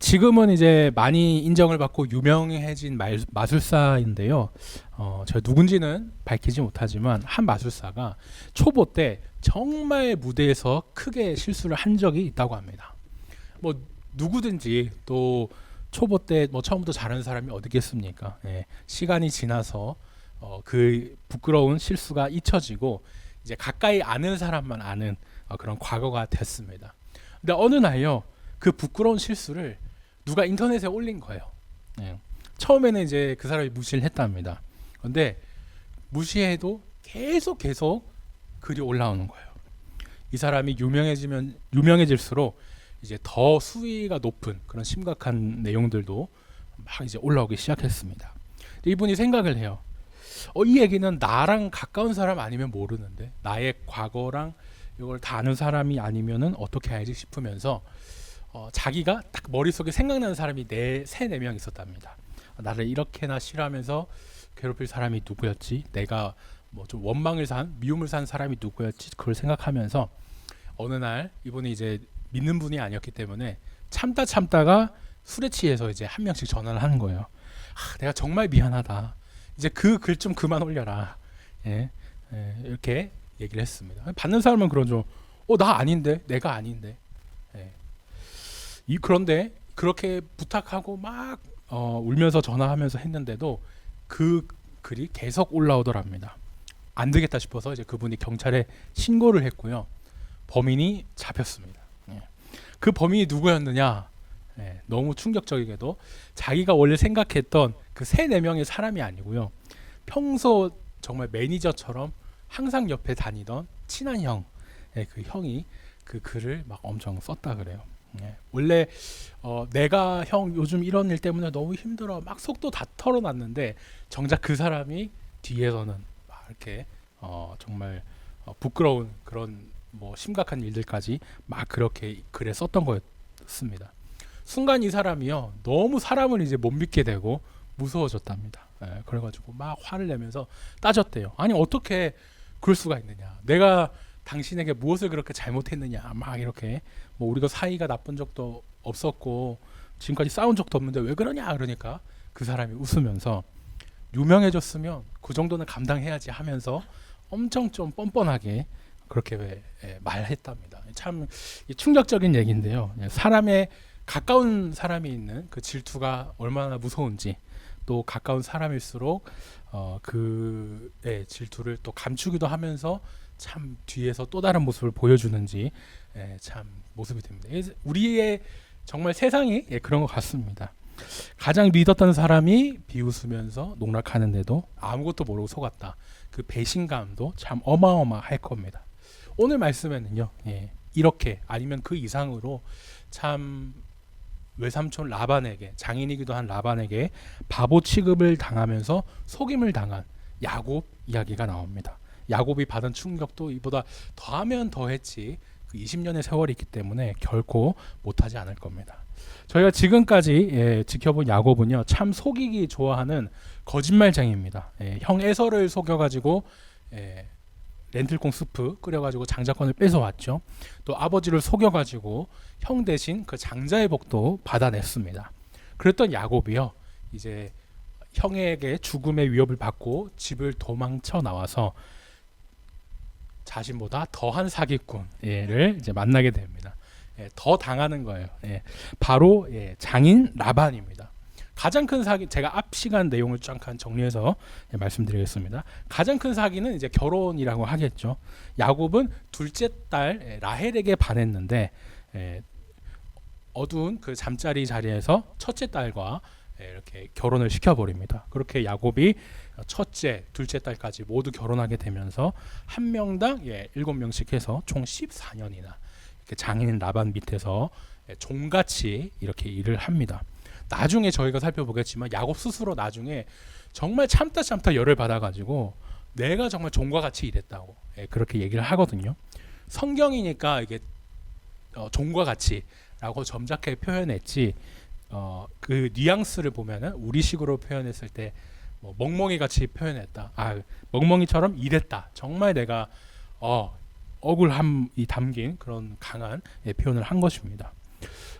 지금은 이제 많이 인정을 받고 유명해진 마술사인데요. 제가 누군지는 밝히지 못하지만 한 마술사가 초보 때 정말 무대에서 크게 실수를 한 적이 있다고 합니다. 뭐 누구든지 또 초보 때 뭐 처음부터 잘하는 사람이 어디 있겠습니까? 예, 시간이 지나서 그 부끄러운 실수가 잊혀지고 이제 가까이 아는 사람만 아는 그런 과거가 됐습니다. 근데 어느 날요, 그 부끄러운 실수를 누가 인터넷에 올린 거예요. 예. 처음에는 이제 그 사람이 무시를 했답니다. 근데 무시해도 계속 글이 올라오는 거예요. 이 사람이 유명해질수록 이제 더 수위가 높은 그런 심각한 내용들도 막 이제 올라오기 시작했습니다. 이분이 생각을 해요. 이 얘기는 나랑 가까운 사람 아니면 모르는데, 나의 과거랑 이걸 다 아는 사람이 아니면은 어떻게 알지 싶으면서 자기가 딱 머릿속에 생각나는 사람이 네 명 있었답니다. 나를 이렇게나 싫어하면서 괴롭힐 사람이 누구였지? 내가 뭐 좀 미움을 산 사람이 누구였지? 그걸 생각하면서 어느 날 이분이 이제 믿는 분이 아니었기 때문에 참다가 술에 취해서 이제 한 명씩 전화를 하는 거예요. 내가 정말 미안하다. 이제 그 글 좀 그만 올려라. 이렇게 얘기를 했습니다. 받는 사람은 그러죠. 나 아닌데, 내가 아닌데. 그런데 그렇게 부탁하고 막 울면서 전화하면서 했는데도 그 글이 계속 올라오더랍니다. 안 되겠다 싶어서 이제 그분이 경찰에 신고를 했고요. 범인이 잡혔습니다. 그 범인이 누구였느냐? 너무 충격적이게도 자기가 원래 생각했던 그 3-4명의 사람이 아니고요. 평소 정말 매니저처럼 항상 옆에 다니던 친한 형, 그 형이 그 글을 막 엄청 썼다 그래요. 원래 내가 형 요즘 이런 일 때문에 너무 힘들어 막 속도 다 털어놨는데, 정작 그 사람이 뒤에서는 막 이렇게 정말 부끄러운 그런 뭐 심각한 일들까지 막 그렇게 글에 썼던 거였습니다. 순간 이 사람이요, 너무 사람을 이제 못 믿게 되고 무서워졌답니다. 그래가지고 막 화를 내면서 따졌대요. 아니 어떻게 그럴 수가 있느냐? 내가 당신에게 무엇을 그렇게 잘못했느냐? 막 이렇게 뭐 우리가 사이가 나쁜 적도 없었고 지금까지 싸운 적도 없는데 왜 그러냐? 그러니까 그 사람이 웃으면서 유명해졌으면 그 정도는 감당해야지 하면서 엄청 좀 뻔뻔하게 그렇게 말했답니다. 참 충격적인 얘기인데요. 사람의 가까운 사람이 있는 그 질투가 얼마나 무서운지, 또 가까운 사람일수록 그의 질투를 또 감추기도 하면서 참 뒤에서 또 다른 모습을 보여주는지 참 모습이 됩니다. 우리의 정말 세상이 그런 것 같습니다. 가장 믿었던 사람이 비웃으면서 농락하는데도 아무것도 모르고 속았다. 그 배신감도 참 어마어마할 겁니다. 오늘 말씀에는요, 이렇게 아니면 그 이상으로 참 외삼촌 라반에게, 장인이기도 한 라반에게 바보 취급을 당하면서 속임을 당한 야곱 이야기가 나옵니다. 야곱이 받은 충격도 이보다 더하면 더했지 그 20년의 세월이 있기 때문에 결코 못하지 않을 겁니다. 저희가 지금까지 지켜본 야곱은요, 참 속이기 좋아하는 거짓말쟁이입니다. 형 에서를 속여가지고 렌틸콩 스프 끓여가지고 장자권을 뺏어왔죠. 또 아버지를 속여가지고 형 대신 그 장자의 복도 받아냈습니다. 그랬던 야곱이요, 이제 형에게 죽음의 위협을 받고 집을 도망쳐 나와서 자신보다 더한 사기꾼을 이제 만나게 됩니다. 더 당하는 거예요. 바로 장인 라반입니다. 가장 큰 사기, 제가 앞 시간 내용을 잠깐 정리해서 말씀드리겠습니다. 가장 큰 사기는 이제 결혼이라고 하겠죠. 야곱은 둘째 딸 라헬에게 반했는데 어두운 그 잠자리 자리에서 첫째 딸과 이렇게 결혼을 시켜버립니다. 그렇게 야곱이 첫째, 둘째 딸까지 모두 결혼하게 되면서 한 명당 7명씩 해서 총 14년이나 이렇게 장인 라반 밑에서 종같이 이렇게 일을 합니다. 나중에 저희가 살펴보겠지만 야곱 스스로 나중에 정말 참다 열을 받아가지고 내가 정말 종과 같이 일했다고 그렇게 얘기를 하거든요. 성경이니까 이게 종과 같이라고 점잖게 표현했지, 그 뉘앙스를 보면은 우리식으로 표현했을 때 뭐 멍멍이 같이 표현했다. 멍멍이처럼 일했다. 정말 내가 억울함이 담긴 그런 강한 표현을 한 것입니다.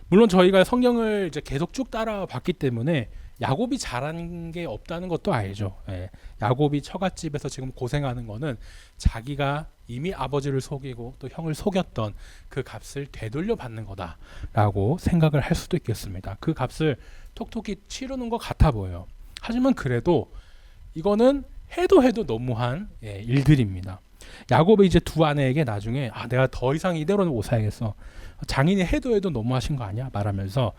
물론 저희가 성경을 이제 계속 쭉 따라봤기 때문에 야곱이 잘한 게 없다는 것도 알죠. 예. 야곱이 처갓집에서 지금 고생하는 거는 자기가 이미 아버지를 속이고 또 형을 속였던 그 값을 되돌려 받는 거다라고 생각을 할 수도 있겠습니다. 그 값을 톡톡히 치르는 것 같아 보여요. 하지만 그래도 이거는 해도 너무한 일들입니다. 야곱이 이제 두 아내에게 나중에 내가 더 이상 이대로는 못 살겠어. 장인이 해도 너무하신 거 아니야? 말하면서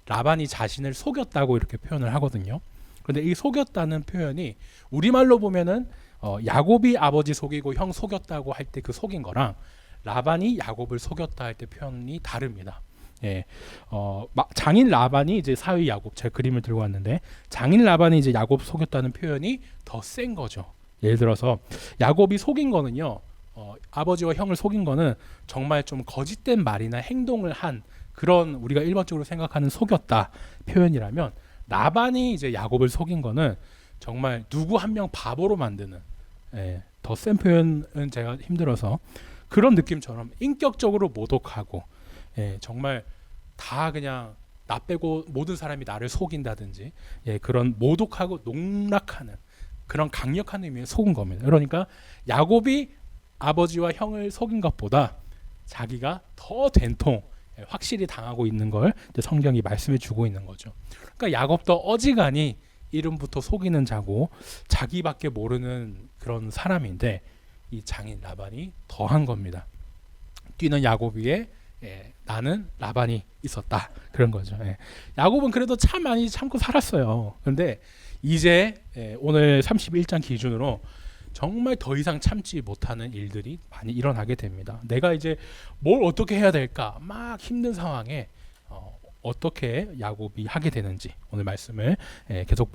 라반이 자신을 속였다고 이렇게 표현을 하거든요. 그런데 이 속였다는 표현이 우리말로 보면은 야곱이 아버지 속이고 형 속였다고 할 때 그 속인 거랑 라반이 야곱을 속였다 할 때 표현이 다릅니다. 예, 장인 라반이 이제 사위 야곱, 제 그림을 들고 왔는데 장인 라반이 이제 야곱 속였다는 표현이 더 센 거죠. 예를 들어서 야곱이 속인 거는요, 아버지와 형을 속인 거는 정말 좀 거짓된 말이나 행동을 한 그런 우리가 일반적으로 생각하는 속였다 표현이라면, 라반이 이제 야곱을 속인 거는 정말 누구 한 명 바보로 만드는, 더 센 표현은 제가 힘들어서 그런 느낌처럼 인격적으로 모독하고, 정말 다 그냥 나 빼고 모든 사람이 나를 속인다든지, 그런 모독하고 농락하는 그런 강력한 의미의 속은 겁니다. 그러니까 야곱이 아버지와 형을 속인 것보다 자기가 더 된통 확실히 당하고 있는 걸 성경이 말씀해 주고 있는 거죠. 그러니까 야곱도 어지간히 이름부터 속이는 자고 자기밖에 모르는 그런 사람인데, 이 장인 라반이 더한 겁니다. 뛰는 야곱 위에 나는 라반이 있었다, 그런 거죠. 야곱은 그래도 참 많이 참고 살았어요. 그런데 이제 오늘 31장 기준으로 정말 더 이상 참지 못하는 일들이 많이 일어나게 됩니다. 내가 이제 뭘 어떻게 해야 될까 막 힘든 상황에 어떻게 야곱이 하게 되는지 오늘 말씀을 계속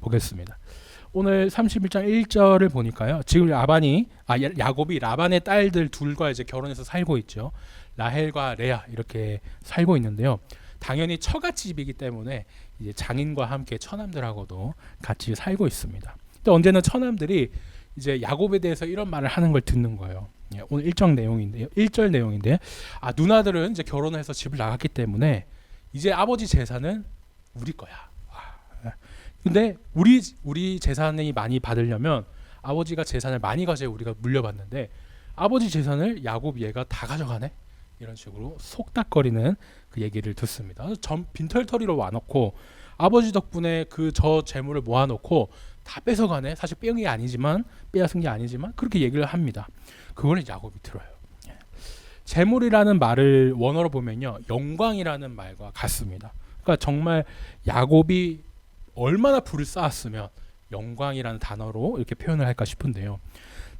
보겠습니다. 오늘 31장 1절을 보니까요, 지금 야곱이 라반의 딸들 둘과 이제 결혼해서 살고 있죠. 라헬과 레아 이렇게 살고 있는데요. 당연히 처갓집이기 때문에 이제 장인과 함께 처남들하고도 같이 살고 있습니다. 근데 언제는 처남들이 이제 야곱에 대해서 이런 말을 하는 걸 듣는 거예요. 오늘 1절 내용인데, 누나들은 이제 결혼해서 집을 나갔기 때문에 이제 아버지 재산은 우리 거야. 근데 우리 재산이 많이 받으려면 아버지가 재산을 많이 가져야 우리가 물려받는데 아버지 재산을 야곱 얘가 다 가져가네? 이런 식으로 속닥거리는 그 얘기를 듣습니다. 빈털터리로 와놓고 아버지 덕분에 저 재물을 모아놓고 다 뺏어가네. 사실 빼앗은 게 아니지만 그렇게 얘기를 합니다. 그거는 야곱이 들어요. 재물이라는 말을 원어로 보면요, 영광이라는 말과 같습니다. 그러니까 정말 야곱이 얼마나 부를 쌓았으면 영광이라는 단어로 이렇게 표현을 할까 싶은데요.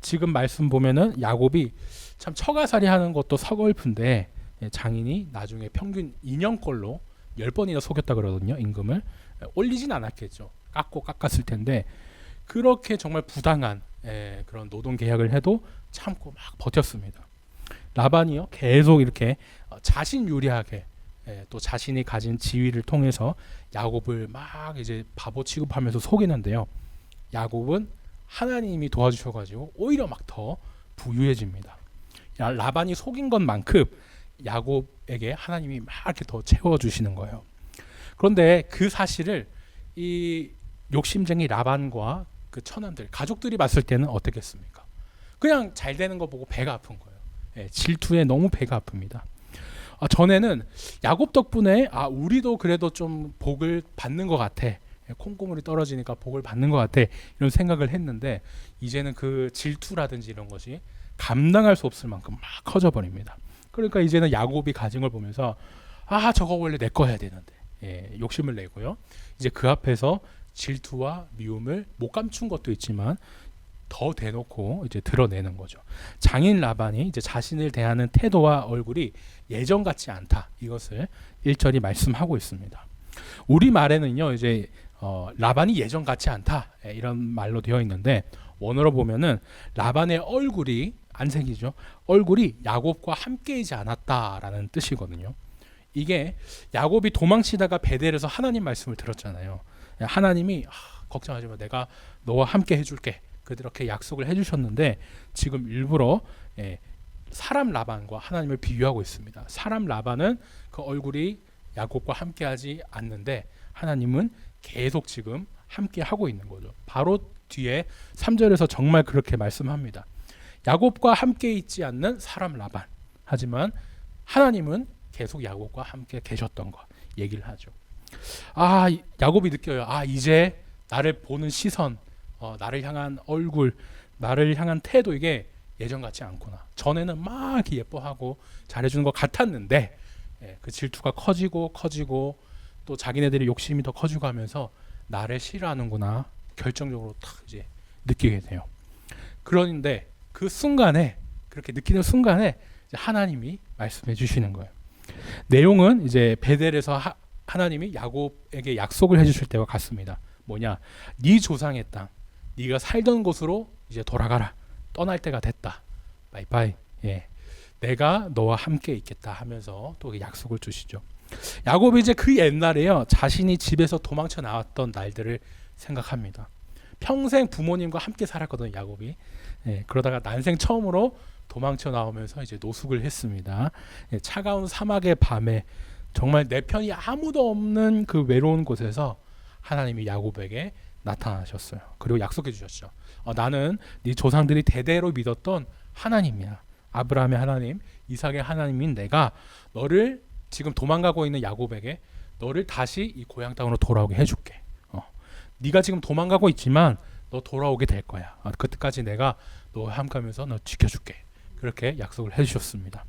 지금 말씀 보면은 야곱이 참 처가살이 하는 것도 서글픈데 장인이 나중에 평균 2년꼴로 10번이나 속였다 그러거든요. 임금을 올리진 않았겠죠. 깎았을 텐데 그렇게 정말 부당한 그런 노동 계약을 해도 참고 막 버텼습니다. 라반이요, 계속 이렇게 자신 유리하게 또 자신이 가진 지위를 통해서 야곱을 막 이제 바보 취급하면서 속이는데요. 야곱은 하나님이 도와주셔가지고 오히려 막 더 부유해집니다. 라반이 속인 것만큼 야곱에게 하나님이 막 이렇게 더 채워주시는 거예요. 그런데 그 사실을 이 욕심쟁이 라반과 그 처남들, 가족들이 봤을 때는 어떻겠습니까? 그냥 잘 되는 거 보고 배가 아픈 거예요. 질투에 너무 배가 아픕니다. 전에는 야곱 덕분에 우리도 그래도 좀 복을 받는 것 같아. 콩고물이 떨어지니까 복을 받는 것 같아. 이런 생각을 했는데 이제는 그 질투라든지 이런 것이 감당할 수 없을 만큼 막 커져버립니다. 그러니까 이제는 야곱이 가진 걸 보면서 저거 원래 내 거 해야 되는데 욕심을 내고요. 이제 그 앞에서 질투와 미움을 못 감춘 것도 있지만 더 대놓고 이제 드러내는 거죠. 장인 라반이 이제 자신을 대하는 태도와 얼굴이 예전 같지 않다. 이것을 1절이 말씀하고 있습니다. 우리 말에는요, 이제 라반이 예전 같지 않다 이런 말로 되어 있는데 원어로 보면은 라반의 얼굴이 안색이죠. 얼굴이 야곱과 함께이지 않았다라는 뜻이거든요. 이게 야곱이 도망치다가 베델에서 하나님 말씀을 들었잖아요. 하나님이 걱정하지 마, 내가 너와 함께 해줄게. 그렇게 약속을 해주셨는데 지금 일부러 사람 라반과 하나님을 비유하고 있습니다. 사람 라반은 그 얼굴이 야곱과 함께하지 않는데 하나님은 계속 지금 함께하고 있는 거죠. 바로 뒤에 3절에서 정말 그렇게 말씀합니다. 야곱과 함께 있지 않는 사람 라반. 하지만 하나님은 계속 야곱과 함께 계셨던 것 얘기를 하죠. 야곱이 느껴요. 이제 나를 보는 시선, 나를 향한 얼굴, 나를 향한 태도, 이게 예전 같지 않구나. 전에는 막 이렇게 예뻐하고 잘해주는 것 같았는데 그 질투가 커지고 또 자기네들의 욕심이 더 커지고 하면서 나를 싫어하는구나 결정적으로 딱 이제 느끼게 돼요. 그런데 그 순간에, 그렇게 느끼는 순간에 이제 하나님이 말씀해 주시는 거예요. 내용은 이제 베델에서 하나님이 야곱에게 약속을 해주실 때와 같습니다. 뭐냐? 네 조상의 땅, 네가 살던 곳으로 이제 돌아가라. 떠날 때가 됐다. 바이바이. 내가 너와 함께 있겠다 하면서 또 약속을 주시죠. 야곱이 이제 그 옛날에요, 자신이 집에서 도망쳐 나왔던 날들을 생각합니다. 평생 부모님과 함께 살았거든요, 야곱이. 그러다가 난생 처음으로 도망쳐 나오면서 이제 노숙을 했습니다. 차가운 사막의 밤에 정말 내 편이 아무도 없는 그 외로운 곳에서 하나님이 야곱에게 나타나셨어요. 그리고 약속해 주셨죠. 나는 네 조상들이 대대로 믿었던 하나님이야. 아브라함의 하나님, 이삭의 하나님인 내가 너를, 지금 도망가고 있는 야곱에게 너를 다시 이 고향 땅으로 돌아오게 해줄게. 네가 지금 도망가고 있지만 너 돌아오게 될 거야. 그때까지 내가 너와 함께하면서 너 지켜줄게. 그렇게 약속을 해주셨습니다.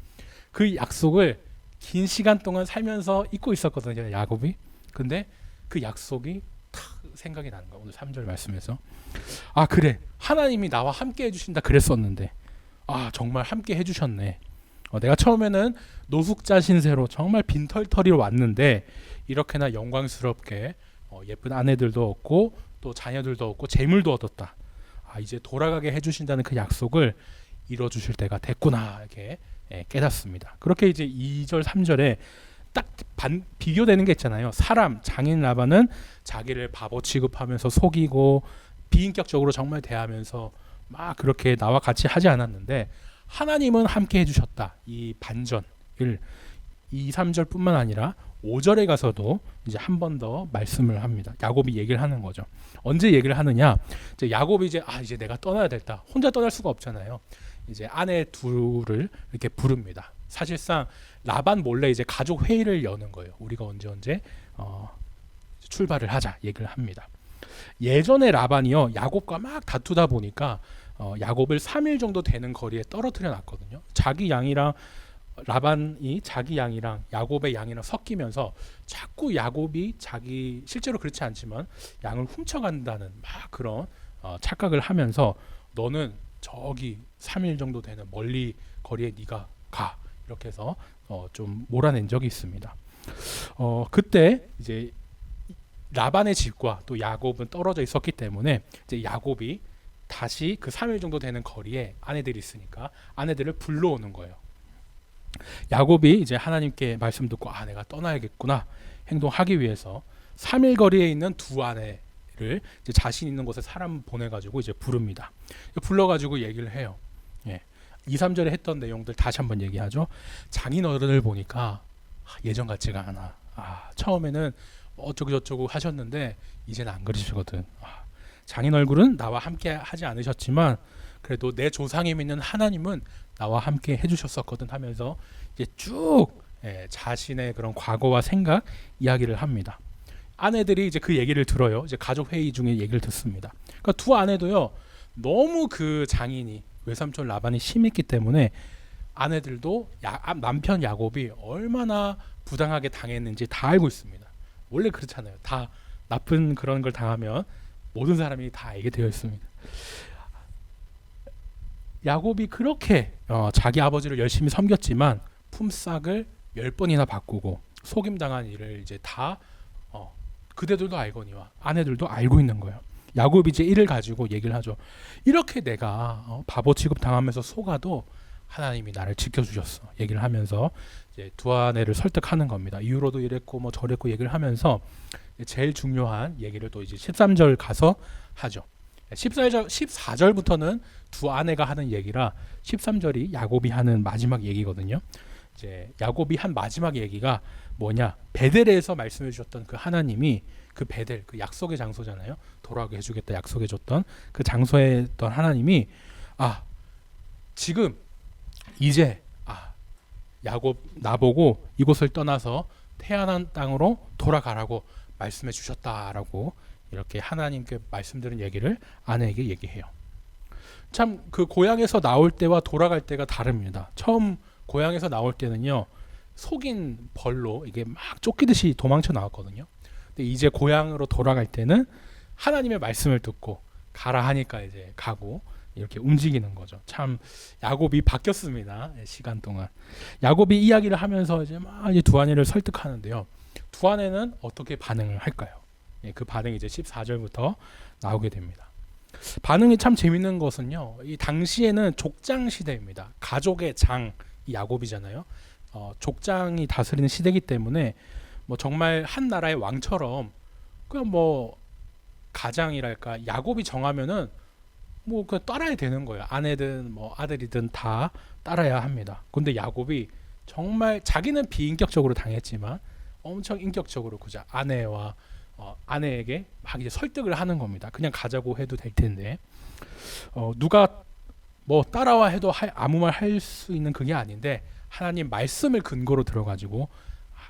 그 약속을 긴 시간 동안 살면서 잊고 있었거든요, 야곱이. 근데 그 약속이 탁 생각이 나는 거야. 오늘 3절 말씀에서 그래, 하나님이 나와 함께 해주신다 그랬었는데 정말 함께 해주셨네. 내가 처음에는 노숙자 신세로 정말 빈털터리로 왔는데 이렇게나 영광스럽게 예쁜 아내들도 얻고 또 자녀들도 얻고 재물도 얻었다. 이제 돌아가게 해주신다는 그 약속을 이뤄주실 때가 됐구나, 이렇게 깨닫습니다. 그렇게 이제 2절 3절에 딱 비교되는 게 있잖아요. 사람, 장인 라반은 자기를 바보 취급하면서 속이고 비인격적으로 정말 대하면서 막 그렇게 나와 같이 하지 않았는데 하나님은 함께 해주셨다. 이 반전을 2, 3절뿐만 아니라 5절에 가서도 이제 한 번 더 말씀을 합니다. 야곱이 얘기를 하는 거죠. 언제 얘기를 하느냐? 이제 야곱이 이제 내가 떠나야 됐다. 혼자 떠날 수가 없잖아요. 이제 아내 둘을 이렇게 부릅니다. 사실상 라반 몰래 이제 가족 회의를 여는 거예요. 우리가 언제 출발을 하자 얘기를 합니다. 예전에 라반이요, 야곱과 막 다투다 보니까 야곱을 3일 정도 되는 거리에 떨어뜨려 놨거든요. 자기 양이랑 라반이 자기 양이랑 야곱의 양이랑 섞이면서 자꾸 야곱이 자기, 실제로 그렇지 않지만 양을 훔쳐간다는 막 그런 착각을 하면서 너는 저기 3일 정도 되는 멀리 거리에 네가 가, 이렇게 해서 좀 몰아낸 적이 있습니다. 그때 이제 라반의 집과 또 야곱은 떨어져 있었기 때문에 이제 야곱이 다시 그 3일 정도 되는 거리에 아내들이 있으니까 아내들을 불러오는 거예요. 야곱이 이제 하나님께 말씀 듣고 내가 떠나야겠구나 행동하기 위해서 3일 거리에 있는 두 아내를 이제 자신 있는 곳에 사람 보내가지고 이제 부릅니다. 불러가지고 얘기를 해요. 2, 3절에 했던 내용들 다시 한번 얘기하죠. 장인 어른을 보니까 예전 같지가 않아. 처음에는 어쩌고 저쩌고 하셨는데 이제는 안 그러시거든. 장인 얼굴은 나와 함께 하지 않으셨지만 그래도 내 조상이 믿는 하나님은 나와 함께 해주셨었거든 하면서 이제 쭉 자신의 그런 과거와 생각 이야기를 합니다. 아내들이 이제 그 얘기를 들어요. 이제 가족 회의 중에 얘기를 듣습니다. 그러니까 두 아내도요, 너무 그 장인이, 외삼촌 라반이 심했기 때문에 아내들도 남편 야곱이 얼마나 부당하게 당했는지 다 알고 있습니다. 원래 그렇잖아요. 다 나쁜 그런 걸 당하면 모든 사람이 다 알게 되어 있습니다. 야곱이 그렇게 자기 아버지를 열심히 섬겼지만 품삯을 10번이나 바꾸고 속임당한 일을 이제 다 그대들도 알거니와 아내들도 알고 있는 거예요. 야곱이 이제 이를 가지고 얘기를 하죠. 이렇게 내가 바보 취급 당하면서 속아도 하나님이 나를 지켜주셨어. 얘기를 하면서 이제 두 아내를 설득하는 겁니다. 이후로도 이랬고 뭐 저랬고 얘기를 하면서 제일 중요한 얘기를 또 이제 13절 가서 하죠. 14절부터는 두 아내가 하는 얘기라 13절이 야곱이 하는 마지막 얘기거든요. 이제 야곱이 한 마지막 얘기가 뭐냐? 베델에서 말씀해 주셨던 그 하나님이 그 베델, 그 약속의 장소잖아요. 돌아가게 해주겠다 약속해 줬던 그 장소에 있던 하나님이 지금 이제 야곱 나보고 이곳을 떠나서 태어난 땅으로 돌아가라고 말씀해 주셨다라고 이렇게 하나님께 말씀드린 얘기를 아내에게 얘기해요. 참 그 고향에서 나올 때와 돌아갈 때가 다릅니다. 처음 고향에서 나올 때는요, 속인 벌로 이게 막 쫓기듯이 도망쳐 나왔거든요. 근데 이제 고향으로 돌아갈 때는 하나님의 말씀을 듣고 가라 하니까 이제 가고 이렇게 움직이는 거죠. 참 야곱이 바뀌었습니다. 시간 동안 야곱이 이야기를 하면서 이제 막 이제 두 아내를 설득하는데요. 두 아내는 어떻게 반응을 할까요? 그 반응이 이제 14절부터 나오게 됩니다. 반응이 참 재밌는 것은요, 이 당시에는 족장 시대입니다. 가족의 장, 이 야곱이잖아요. 족장이 다스리는 시대이기 때문에 뭐 정말 한 나라의 왕처럼 그냥 뭐 가장이랄까 야곱이 정하면은 뭐 그 따라야 되는 거예요. 아내든 뭐 아들이든 다 따라야 합니다. 근데 야곱이 정말 자기는 비인격적으로 당했지만 엄청 인격적으로 그저 아내와 아내에게 막 이제 설득을 하는 겁니다. 그냥 가자고 해도 될 텐데 누가 뭐 따라와 해도 아무 말 할 수 있는 그게 아닌데 하나님 말씀을 근거로 들어가지고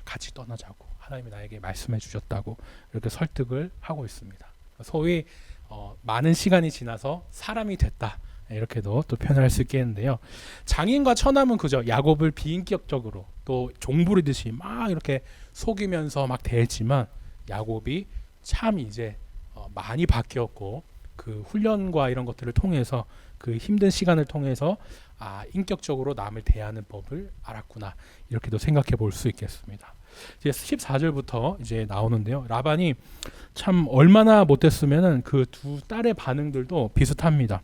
같이 떠나자고 하나님이 나에게 말씀해 주셨다고 이렇게 설득을 하고 있습니다. 소위 많은 시간이 지나서 사람이 됐다 이렇게도 또 표현할 수 있겠는데요. 장인과 처남은 그저 야곱을 비인격적으로 또 종부리듯이 막 이렇게 속이면서 막 대했지만 야곱이 참 이제 많이 바뀌었고 그 훈련과 이런 것들을 통해서 그 힘든 시간을 통해서 인격적으로 남을 대하는 법을 알았구나 이렇게도 생각해 볼 수 있겠습니다. 이제 14절부터 이제 나오는데요. 라반이 참 얼마나 못됐으면은 그 두 딸의 반응들도 비슷합니다.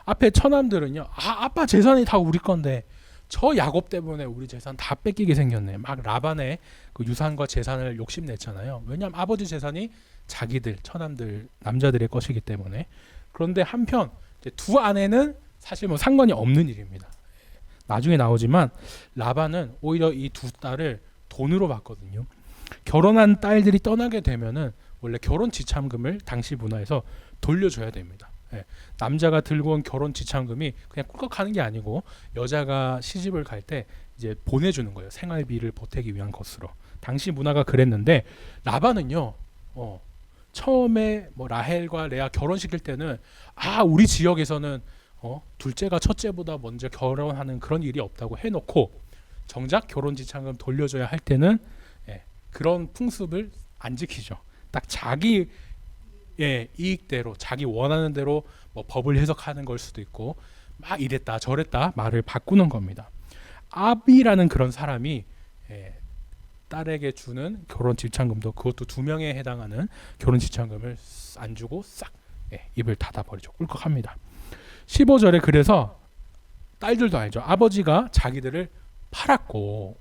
앞에 처남들은요, 아빠 재산이 다 우리 건데 저 야곱 때문에 우리 재산 다 뺏기게 생겼네. 막 라반의 그 유산과 재산을 욕심냈잖아요. 왜냐하면 아버지 재산이 자기들 처남들 남자들의 것이기 때문에. 그런데 한편 이제 두 아내는 사실 뭐 상관이 없는 일입니다. 나중에 나오지만 라반은 오히려 이 두 딸을 돈으로 받거든요. 결혼한 딸들이 떠나게 되면은 원래 결혼 지참금을 당시 문화에서 돌려줘야 됩니다. 남자가 들고 온 결혼 지참금이 그냥 꿀꺽 하는 게 아니고 여자가 시집을 갈 때 이제 보내주는 거예요. 생활비를 보태기 위한 것으로. 당시 문화가 그랬는데 라반은요, 처음에 뭐 라헬과 레아 결혼시킬 때는 우리 지역에서는 둘째가 첫째보다 먼저 결혼하는 그런 일이 없다고 해놓고 정작 결혼 지참금 돌려줘야 할 때는 그런 풍습을 안 지키죠. 딱 자기 이익대로 자기 원하는 대로 뭐 법을 해석하는 걸 수도 있고 막 이랬다 저랬다 말을 바꾸는 겁니다. 아비라는 그런 사람이 딸에게 주는 결혼 지참금도 그것도 2명에 해당하는 결혼 지참금을 안 주고 싹 입을 닫아버리죠. 꿀꺽합니다. 15절에 그래서 딸들도 알죠. 아버지가 자기들을 팔았고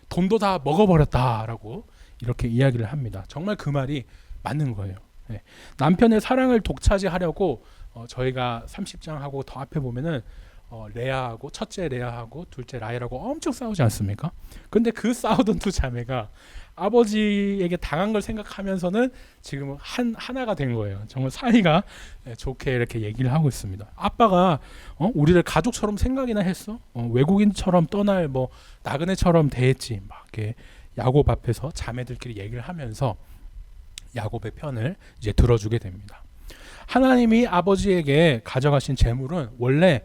돈도 다 먹어버렸다라고 이렇게 이야기를 합니다. 정말 그 말이 맞는 거예요. 남편의 사랑을 독차지하려고 저희가 30장하고 더 앞에 보면은 레아하고 첫째 레아하고 둘째 라헬하고 엄청 싸우지 않습니까? 근데 그 싸우던 두 자매가 아버지에게 당한 걸 생각하면서는 지금 하나가 된 거예요. 정말 사이가 좋게 이렇게 얘기를 하고 있습니다. 아빠가 우리를 가족처럼 생각이나 했어? 외국인처럼 떠날 뭐 나그네처럼 대했지. 막 이렇게 야곱 앞에서 자매들끼리 얘기를 하면서 야곱의 편을 이제 들어주게 됩니다. 하나님이 아버지에게 가져가신 재물은 원래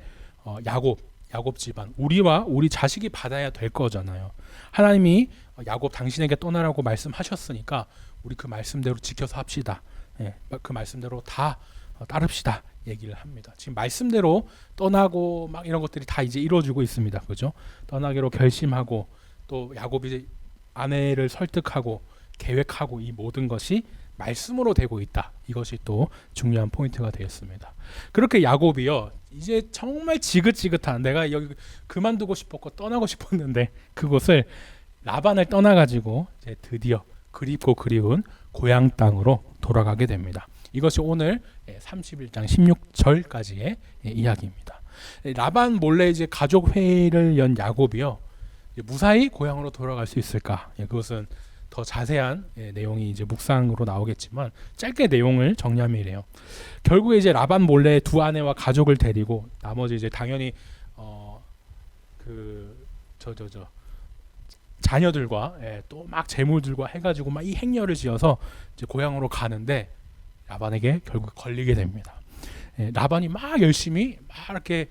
야곱 집안 우리와 우리 자식이 받아야 될 거잖아요. 하나님이 야곱 당신에게 떠나라고 말씀하셨으니까 우리 그 말씀대로 지켜서 합시다. 그 말씀대로 다 따릅시다. 얘기를 합니다. 지금 말씀대로 떠나고 막 이런 것들이 다 이제 이루어지고 있습니다. 그죠? 떠나기로 결심하고 또 야곱이 아내를 설득하고 계획하고 이 모든 것이 말씀으로 되고 있다. 이것이 또 중요한 포인트가 되었습니다. 그렇게 야곱이요, 이제 정말 지긋지긋한 내가 여기 그만두고 싶었고 떠나고 싶었는데 그곳을 라반을 떠나가지고 이제 드디어 그립고 그리운 고향 땅으로 돌아가게 됩니다. 이것이 오늘 31장 16절까지의 이야기입니다. 라반 몰래 이제 가족 회의를 연 야곱이요, 무사히 고향으로 돌아갈 수 있을까? 그것은 더 자세한 내용이 이제 묵상으로 나오겠지만 짧게 내용을 정리하면 이래요. 결국에 이제 라반 몰래 두 아내와 가족을 데리고 나머지 이제 당연히 자녀들과 또 막 재물들과 해가지고 막 이 행렬을 지어서 이제 고향으로 가는데 라반에게 결국 걸리게 됩니다. 라반이 막 열심히 막 이렇게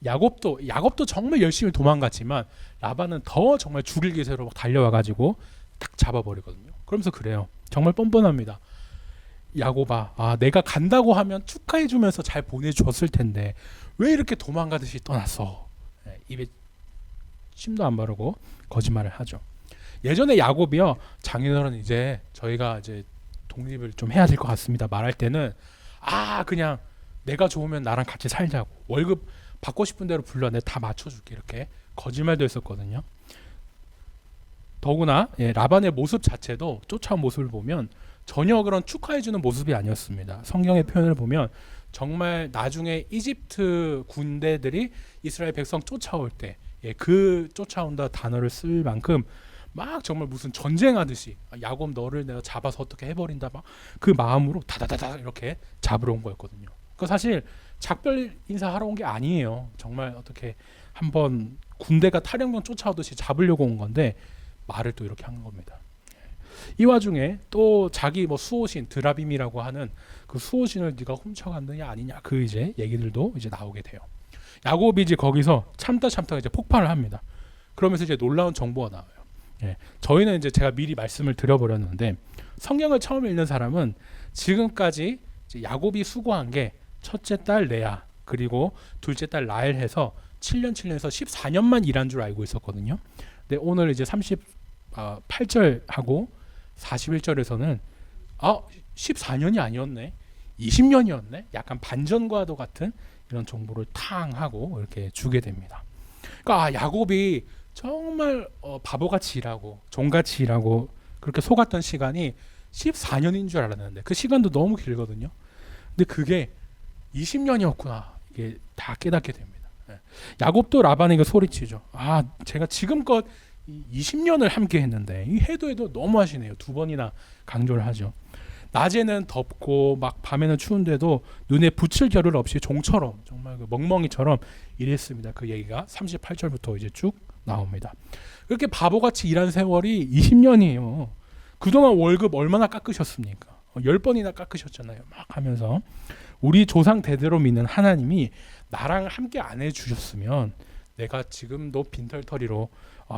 야곱도 정말 열심히 도망갔지만 라반은 더 정말 죽일 기세로 막 달려와가지고 딱 잡아버리거든요. 그러면서 그래요. 정말 뻔뻔합니다. 야곱아, 내가 간다고 하면 축하해주면서 잘 보내줬을 텐데 왜 이렇게 도망가듯이 떠났어? 입에 침도 안 바르고 거짓말을 하죠. 예전에 야곱이요, 장인어른 이제 저희가 이제 독립을 좀 해야 될 것 같습니다 말할 때는 그냥 내가 좋으면 나랑 같이 살자고, 월급 받고 싶은 대로 불러, 내가 다 맞춰줄게, 이렇게 거짓말도 했었거든요. 더구나 라반의 모습 자체도 쫓아온 모습을 보면 전혀 그런 축하해주는 모습이 아니었습니다. 성경의 표현을 보면 정말 나중에 이집트 군대들이 이스라엘 백성 쫓아올 때 그 쫓아온다 단어를 쓸 만큼 막 정말 무슨 전쟁하듯이 야곱 너를 내가 잡아서 어떻게 해버린다 막 그 마음으로 다다다다 이렇게 잡으러 온 거였거든요. 그 사실 작별 인사하러 온 게 아니에요. 정말 어떻게 한번 군대가 탈영병 쫓아오듯이 잡으려고 온 건데 말을 또 이렇게 한 겁니다. 이 와중에 또 자기 수호신 드라빔이라고 하는 그 수호신을 네가 훔쳐갔느냐 아니냐 그 이제 얘기들도 이제 나오게 돼요. 야곱이 이제 거기서 참다 이제 폭발을 합니다. 그러면서 이제 놀라운 정보가 나와요. 저희는 이제 제가 미리 말씀을 드려버렸는데 성경을 처음 읽는 사람은 지금까지 이제 야곱이 수고한 게 첫째 딸 레아 그리고 둘째 딸 라헬 해서 7년에서 14년만 일한 줄 알고 있었거든요. 근데 오늘 이제 38절하고 41절에서는 14년이 아니었네, 20년이었네, 약간 반전과도 같은 이런 정보를 탕 하고 이렇게 주게 됩니다. 그러니까 야곱이 정말 바보같이 일하고 종같이 일하고 그렇게 속았던 시간이 14년인 줄 알았는데 그 시간도 너무 길거든요. 근데 그게 20년이었구나, 이게 다 깨닫게 됩니다. 야곱도 라반에게 소리치죠. 제가 지금껏 20년을 함께 했는데 이 해도 너무 하시네요. 두 번이나 강조를 하죠. 낮에는 덥고 막 밤에는 추운데도 눈에 붙일 겨를 없이 종처럼 정말 그 멍멍이처럼 일했습니다. 그 얘기가 38절부터 이제 쭉 나옵니다. 그렇게 바보같이 일한 세월이 20년이에요. 그동안 월급 얼마나 깎으셨습니까? 10번이나 깎으셨잖아요. 막 하면서 우리 조상 대대로 믿는 하나님이 나랑 함께 안 해주셨으면 내가 지금도 빈털터리로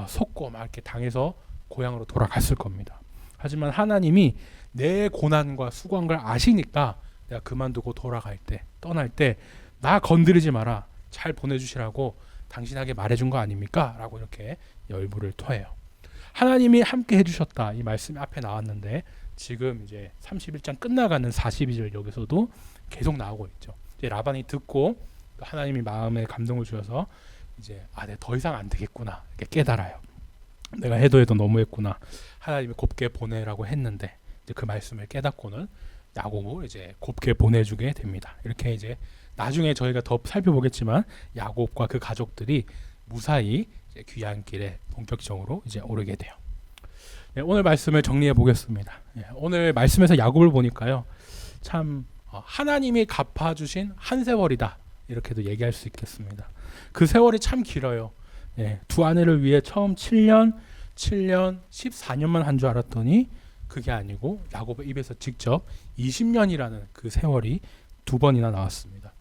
속고 막 이렇게 당해서 고향으로 돌아갔을 겁니다. 하지만 하나님이 내 고난과 수고한 걸 아시니까 내가 그만두고 돌아갈 때, 떠날 때 나 건드리지 마라, 잘 보내주시라고 당신에게 말해준 거 아닙니까? 라고 이렇게 열불을 토해요. 하나님이 함께 해주셨다, 이 말씀이 앞에 나왔는데 지금 이제 31장 끝나가는 42절 여기서도 계속 나오고 있죠. 이제 라반이 듣고 하나님이 마음에 감동을 주셔서 이제 내가 더 이상 안 되겠구나 이렇게 깨달아요. 내가 해도 너무했구나, 하나님이 곱게 보내라고 했는데 이제 그 말씀을 깨닫고는 야곱을 이제 곱게 보내주게 됩니다. 이렇게 이제 나중에 저희가 더 살펴보겠지만 야곱과 그 가족들이 무사히 이제 귀한 길에 본격적으로 이제 오르게 돼요. 오늘 말씀을 정리해 보겠습니다. 오늘 말씀에서 야곱을 보니까요, 참 하나님이 갚아주신 한 세월이다 이렇게도 얘기할 수 있겠습니다. 그 세월이 참 길어요. 두 아내를 위해 처음 7년, 14년만 한 줄 알았더니 그게 아니고 야곱의 입에서 직접 20년이라는 그 세월이 두 번이나 나왔습니다.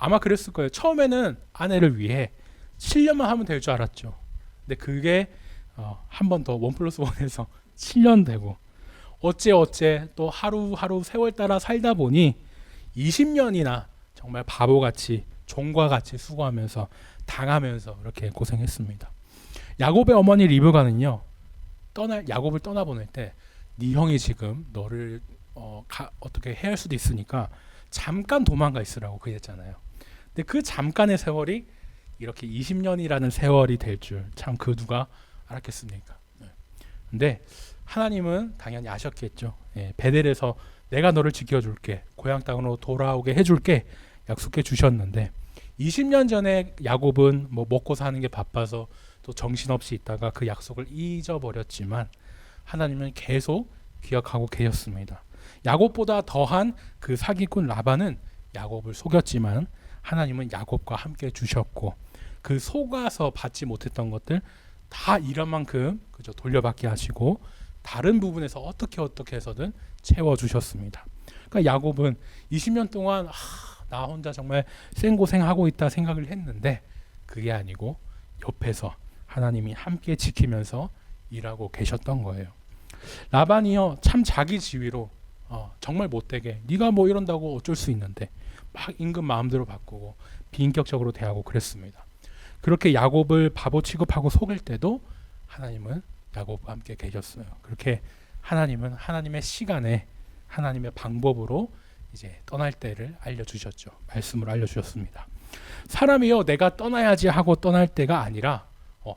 아마 그랬을 거예요. 처음에는 아내를 위해 7년만 하면 될 줄 알았죠. 근데 그게 한 번 더 1+1에서 7년 되고 어째 또 하루하루 세월 따라 살다 보니 20년이나 정말 바보같이 종과 같이 수고하면서 당하면서 이렇게 고생했습니다. 야곱의 어머니 리브가는요, 야곱을 떠나보낼 때 네 형이 지금 너를 어떻게 해야 할 수도 있으니까 잠깐 도망가 있으라고 그랬잖아요. 근데 그 잠깐의 세월이 이렇게 20년이라는 세월이 될 줄 참 그 누가 알았겠습니까? 근데 하나님은 당연히 아셨겠죠. 베델에서 내가 너를 지켜줄게. 고향 땅으로 돌아오게 해줄게. 약속해 주셨는데 20년 전에 야곱은 뭐 먹고 사는 게 바빠서 또 정신없이 있다가 그 약속을 잊어버렸지만 하나님은 계속 기억하고 계셨습니다. 야곱보다 더한 그 사기꾼 라반은 야곱을 속였지만 하나님은 야곱과 함께 주셨고 그 속아서 받지 못했던 것들 다 일한 만큼 그저 돌려받게 하시고 다른 부분에서 어떻게 해서든 채워주셨습니다. 그러니까 야곱은 20년 동안 나 혼자 정말 생고생하고 있다 생각을 했는데 그게 아니고 옆에서 하나님이 함께 지키면서 일하고 계셨던 거예요. 라반이요 참 자기 지위로 정말 못되게 네가 뭐 이런다고 어쩔 수 있는데 막 임금 마음대로 바꾸고 비인격적으로 대하고 그랬습니다. 그렇게 야곱을 바보 취급하고 속일 때도 하나님은 야곱과 함께 계셨어요. 그렇게 하나님은 하나님의 시간에 하나님의 방법으로 이제 떠날 때를 알려주셨죠. 말씀을 알려주셨습니다. 사람이요 내가 떠나야지 하고 떠날 때가 아니라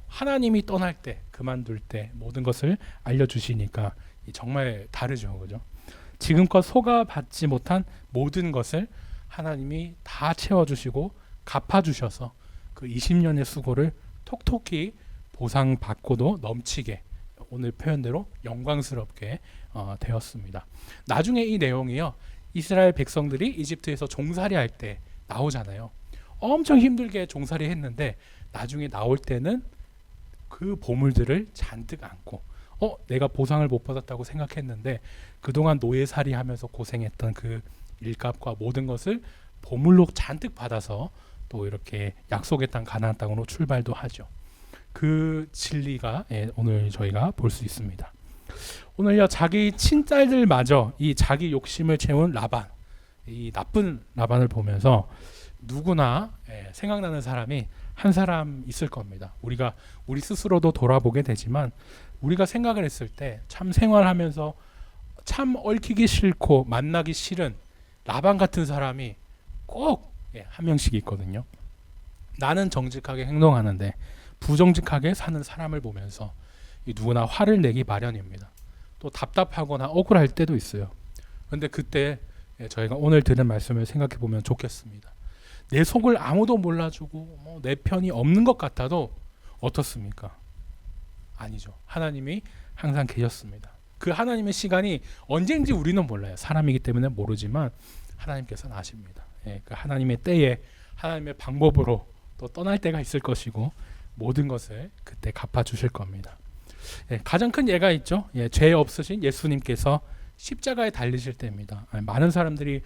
하나님이 떠날 때 그만둘 때 모든 것을 알려주시니까 정말 다르죠. 그죠? 지금껏 속아받지 못한 모든 것을 하나님이 다 채워주시고 갚아주셔서 그 20년의 수고를 톡톡히 보상받고도 넘치게 오늘 표현대로 영광스럽게 되었습니다. 나중에 이 내용이요 이스라엘 백성들이 이집트에서 종살이 할 때 나오잖아요. 엄청 힘들게 종살이 했는데 나중에 나올 때는 그 보물들을 잔뜩 안고 내가 보상을 못 받았다고 생각했는데 그동안 노예살이 하면서 고생했던 그 일값과 모든 것을 보물로 잔뜩 받아서 또 이렇게 약속의 땅 가나안 땅으로 출발도 하죠. 그 진리가 오늘 저희가 볼 수 있습니다. 오늘요 자기 친딸들마저 이 자기 욕심을 채운 라반, 이 나쁜 라반을 보면서 누구나 생각나는 사람이 한 사람 있을 겁니다. 우리 스스로도 돌아보게 되지만 우리가 생각을 했을 때 참 생활하면서 참 얽히기 싫고 만나기 싫은 라반 같은 사람이 꼭 한 명씩 있거든요. 나는 정직하게 행동하는데 부정직하게 사는 사람을 보면서 누구나 화를 내기 마련입니다. 또 답답하거나 억울할 때도 있어요. 그런데 그때 저희가 오늘 들은 말씀을 생각해 보면 좋겠습니다. 내 속을 아무도 몰라주고 내 편이 없는 것 같아도 어떻습니까? 아니죠. 하나님이 항상 계셨습니다. 그 하나님의 시간이 언제인지 우리는 몰라요. 사람이기 때문에 모르지만 하나님께서는 아십니다. 그 하나님의 때에 하나님의 방법으로 또 떠날 때가 있을 것이고 모든 것을 그때 갚아주실 겁니다. 가장 큰 예가 있죠. 죄 없으신 예수님께서 십자가에 달리실 때입니다. 많은 사람들이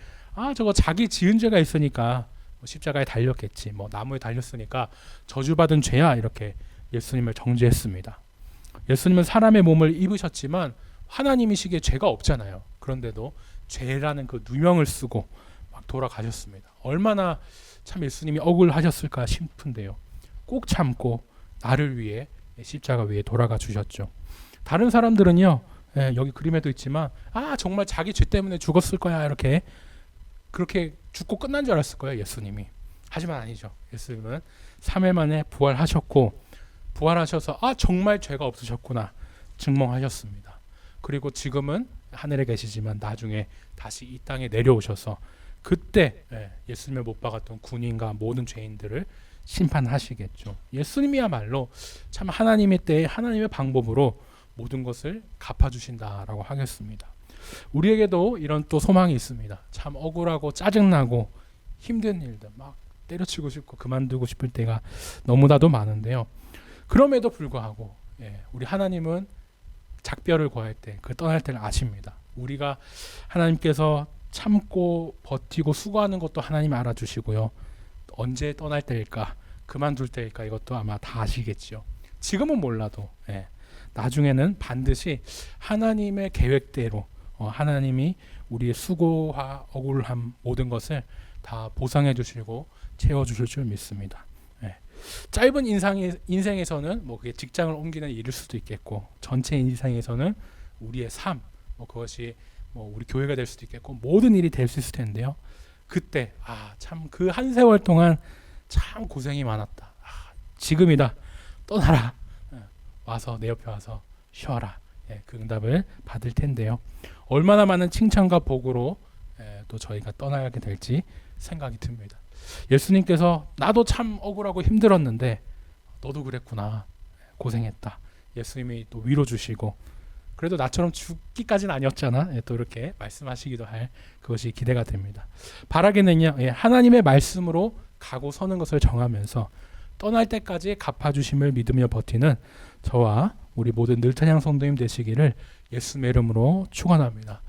저거 자기 지은 죄가 있으니까 십자가에 달렸겠지, 나무에 달렸으니까 저주받은 죄야 이렇게 예수님을 정죄했습니다. 예수님은 사람의 몸을 입으셨지만 하나님이시기에 죄가 없잖아요. 그런데도 죄라는 그 누명을 쓰고 막 돌아가셨습니다. 얼마나 참 예수님이 억울하셨을까 싶은데요. 꼭 참고 나를 위해 십자가 위에 돌아가 주셨죠. 다른 사람들은요, 여기 그림에도 있지만 정말 자기 죄 때문에 죽었을 거야 이렇게 그렇게 죽고 끝난 줄 알았을 거예요. 예수님이. 하지만 아니죠. 예수님은 3일 만에 부활하셨고 부활하셔서 정말 죄가 없으셨구나 증명하셨습니다. 그리고 지금은 하늘에 계시지만 나중에 다시 이 땅에 내려오셔서 그때 예수님을 못 박았던 군인과 모든 죄인들을 심판하시겠죠. 예수님이야말로 참 하나님의 때에 하나님의 방법으로 모든 것을 갚아주신다라고 하겠습니다. 우리에게도 이런 또 소망이 있습니다. 참 억울하고 짜증나고 힘든 일들 막 때려치고 싶고 그만두고 싶을 때가 너무나도 많은데요. 그럼에도 불구하고 우리 하나님은 작별을 구할 때 그 떠날 때를 아십니다. 우리가 하나님께서 참고 버티고 수고하는 것도 하나님 알아주시고요. 언제 떠날 때일까 그만둘 때일까 이것도 아마 다 아시겠죠. 지금은 몰라도 나중에는 반드시 하나님의 계획대로 하나님이 우리의 수고와 억울함 모든 것을 다 보상해 주시고 채워 주실 줄 믿습니다. 짧은 인생에서는 그게 직장을 옮기는 일일 수도 있겠고 전체 인생에서는 우리의 삶 그것이 우리 교회가 될 수도 있겠고 모든 일이 될 수 있을 텐데요. 그때 참 그 한 세월 동안 참 고생이 많았다. 지금이다. 떠나라. 와서 내 옆에 와서 쉬어라. 그 응답을 받을 텐데요. 얼마나 많은 칭찬과 복으로 또 저희가 떠나게 될지 생각이 듭니다. 예수님께서 나도 참 억울하고 힘들었는데 너도 그랬구나, 고생했다. 예수님이 또 위로 주시고 그래도 나처럼 죽기까지는 아니었잖아, 또 이렇게 말씀하시기도 할 그것이 기대가 됩니다. 바라기는요, 하나님의 말씀으로 가고 서는 것을 정하면서 떠날 때까지 갚아주심을 믿으며 버티는 저와 우리 모든 늘타냥 성도님 되시기를 예수님의 이름으로 축원합니다.